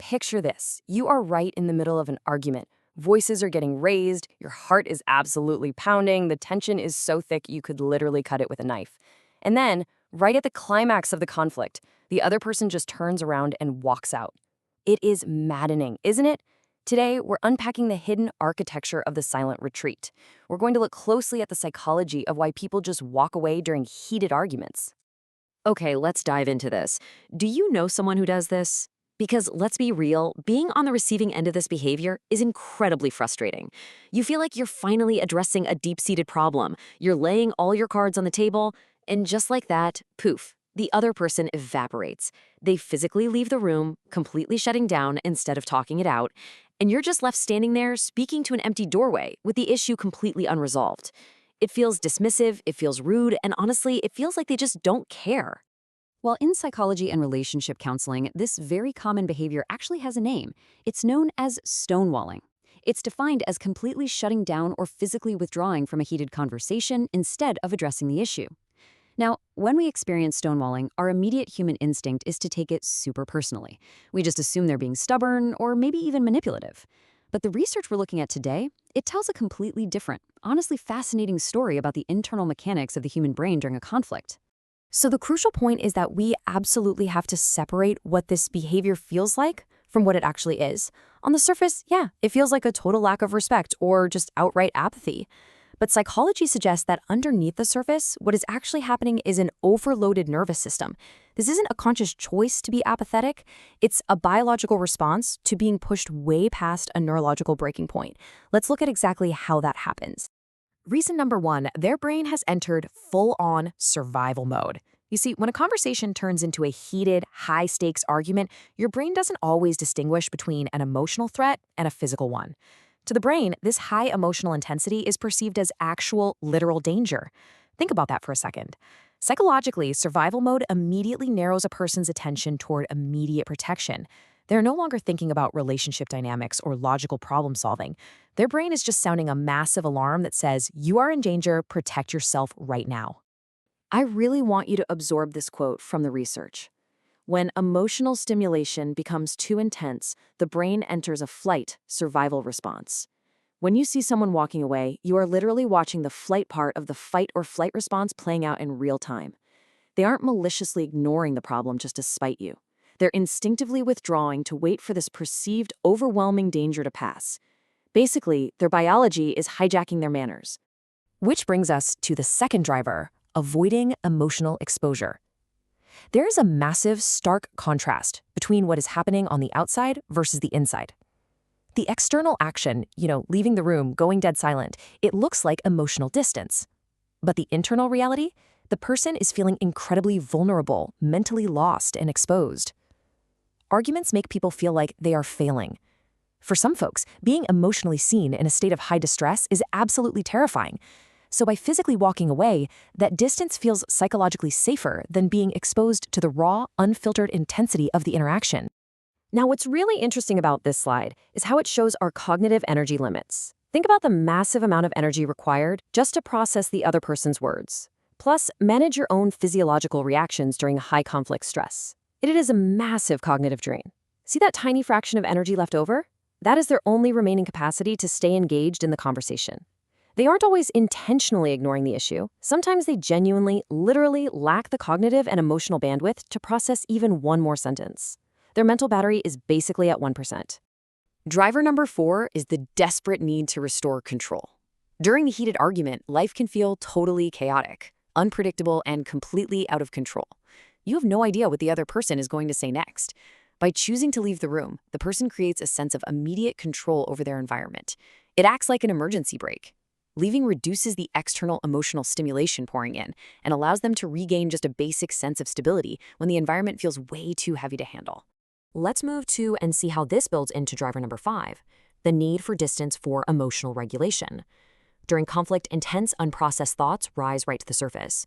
picture this. You are right in the middle of an argument. Voices are getting raised, your heart is absolutely pounding, the tension is so thick you could literally cut it with a knife. And then, right at the climax of the conflict, the other person just turns around and walks out. It is maddening, isn't it? Today, we're unpacking the hidden architecture of the silent retreat. We're going to look closely at the psychology of why people just walk away during heated arguments. Okay, let's dive into this. Do you know someone who does this? Because let's be real, being on the receiving end of this behavior is incredibly frustrating. You feel like you're finally addressing a deep-seated problem. You're laying all your cards on the table, and just like that, poof, the other person evaporates. They physically leave the room, completely shutting down instead of talking it out, and you're just left standing there speaking to an empty doorway with the issue completely unresolved. It feels dismissive, it feels rude, and honestly, it feels like they just don't care. While in psychology and relationship counseling, this very common behavior actually has a name. It's known as stonewalling. It's defined as completely shutting down or physically withdrawing from a heated conversation instead of addressing the issue. Now, when we experience stonewalling, our immediate human instinct is to take it super personally. We just assume they're being stubborn or maybe even manipulative. But the research we're looking at today, it tells a completely different, honestly fascinating story about the internal mechanics of the human brain during a conflict. So the crucial point is that we absolutely have to separate what this behavior feels like from what it actually is. On the surface, yeah, it feels like a total lack of respect or just outright apathy. But psychology suggests that underneath the surface, what is actually happening is an overloaded nervous system. This isn't a conscious choice to be apathetic. It's a biological response to being pushed way past a neurological breaking point. Let's look at exactly how that happens. Reason number one, their brain has entered full-on survival mode. You see, when a conversation turns into a heated, high-stakes argument, your brain doesn't always distinguish between an emotional threat and a physical one. To the brain, this high emotional intensity is perceived as actual, literal danger. Think about that for a second. Psychologically, survival mode immediately narrows a person's attention toward immediate protection. They're no longer thinking about relationship dynamics or logical problem solving. Their brain is just sounding a massive alarm that says, you are in danger, protect yourself right now. I really want you to absorb this quote from the research. When emotional stimulation becomes too intense, the brain enters a flight survival response. When you see someone walking away, you are literally watching the flight part of the fight or flight response playing out in real time. They aren't maliciously ignoring the problem just to spite you. They're instinctively withdrawing to wait for this perceived overwhelming danger to pass. Basically, their biology is hijacking their manners. Which brings us to the second driver, avoiding emotional exposure. There is a massive, stark contrast between what is happening on the outside versus the inside. The external action, leaving the room, going dead silent, it looks like emotional distance. But the internal reality, the person is feeling incredibly vulnerable, mentally lost, and exposed. Arguments make people feel like they are failing. For some folks, being emotionally seen in a state of high distress is absolutely terrifying. So by physically walking away, that distance feels psychologically safer than being exposed to the raw, unfiltered intensity of the interaction. Now, what's really interesting about this slide is how it shows our cognitive energy limits. Think about the massive amount of energy required just to process the other person's words. Plus, manage your own physiological reactions during high conflict stress. It is a massive cognitive drain. See that tiny fraction of energy left over? That is their only remaining capacity to stay engaged in the conversation. They aren't always intentionally ignoring the issue. Sometimes they genuinely, literally lack the cognitive and emotional bandwidth to process even one more sentence. Their mental battery is basically at 1%. Driver number 4 is the desperate need to restore control. During the heated argument, life can feel totally chaotic, unpredictable, and completely out of control. You have no idea what the other person is going to say next. By choosing to leave the room, the person creates a sense of immediate control over their environment. It acts like an emergency brake. Leaving reduces the external emotional stimulation pouring in and allows them to regain just a basic sense of stability when the environment feels way too heavy to handle. Let's move to and see how this builds into driver number 5, the need for distance for emotional regulation. During conflict, intense, unprocessed thoughts rise right to the surface.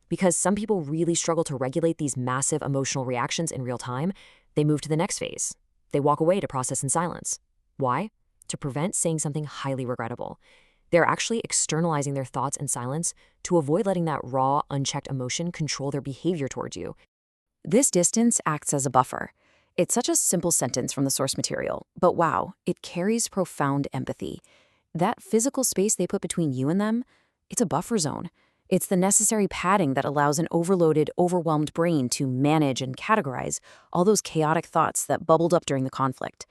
Because some people really struggle to regulate these massive emotional reactions in real time, they move to the next phase. They walk away to process in silence. Why? To prevent saying something highly regrettable. They're actually externalizing their thoughts in silence to avoid letting that raw, unchecked emotion control their behavior towards you. This distance acts as a buffer. It's such a simple sentence from the source material, but wow, it carries profound empathy. That physical space they put between you and them, it's a buffer zone. It's the necessary padding that allows an overloaded, overwhelmed brain to manage and categorize all those chaotic thoughts that bubbled up during the conflict.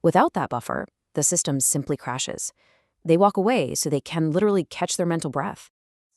Without that buffer, the system simply crashes. They walk away so they can literally catch their mental breath.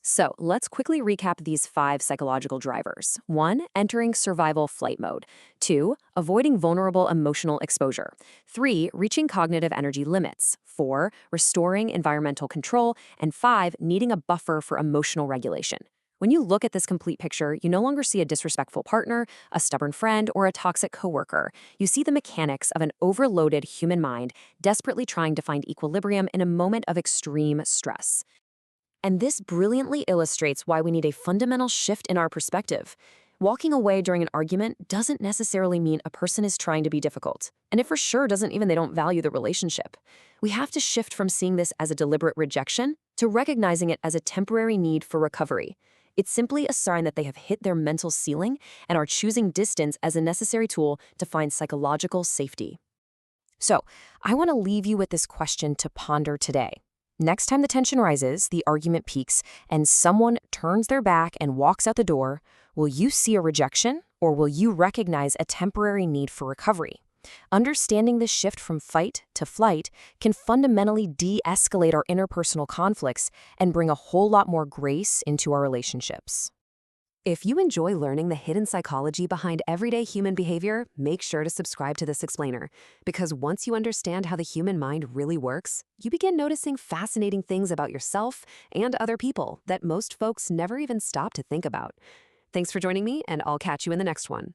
So let's quickly recap these 5 psychological drivers. 1, entering survival flight mode. 2, avoiding vulnerable emotional exposure. 3, reaching cognitive energy limits. 4, restoring environmental control. And 5, needing a buffer for emotional regulation. When you look at this complete picture, you no longer see a disrespectful partner, a stubborn friend, or a toxic coworker. You see the mechanics of an overloaded human mind desperately trying to find equilibrium in a moment of extreme stress. And this brilliantly illustrates why we need a fundamental shift in our perspective. Walking away during an argument doesn't necessarily mean a person is trying to be difficult. And it for sure doesn't even they don't value the relationship. We have to shift from seeing this as a deliberate rejection to recognizing it as a temporary need for recovery. It's simply a sign that they have hit their mental ceiling and are choosing distance as a necessary tool to find psychological safety. So, I want to leave you with this question to ponder today. Next time the tension rises, the argument peaks, and someone turns their back and walks out the door, will you see a rejection, or will you recognize a temporary need for recovery? Understanding this shift from fight to flight can fundamentally de-escalate our interpersonal conflicts and bring a whole lot more grace into our relationships. If you enjoy learning the hidden psychology behind everyday human behavior, make sure to subscribe to this explainer. Because once you understand how the human mind really works, you begin noticing fascinating things about yourself and other people that most folks never even stop to think about. Thanks for joining me, and I'll catch you in the next one.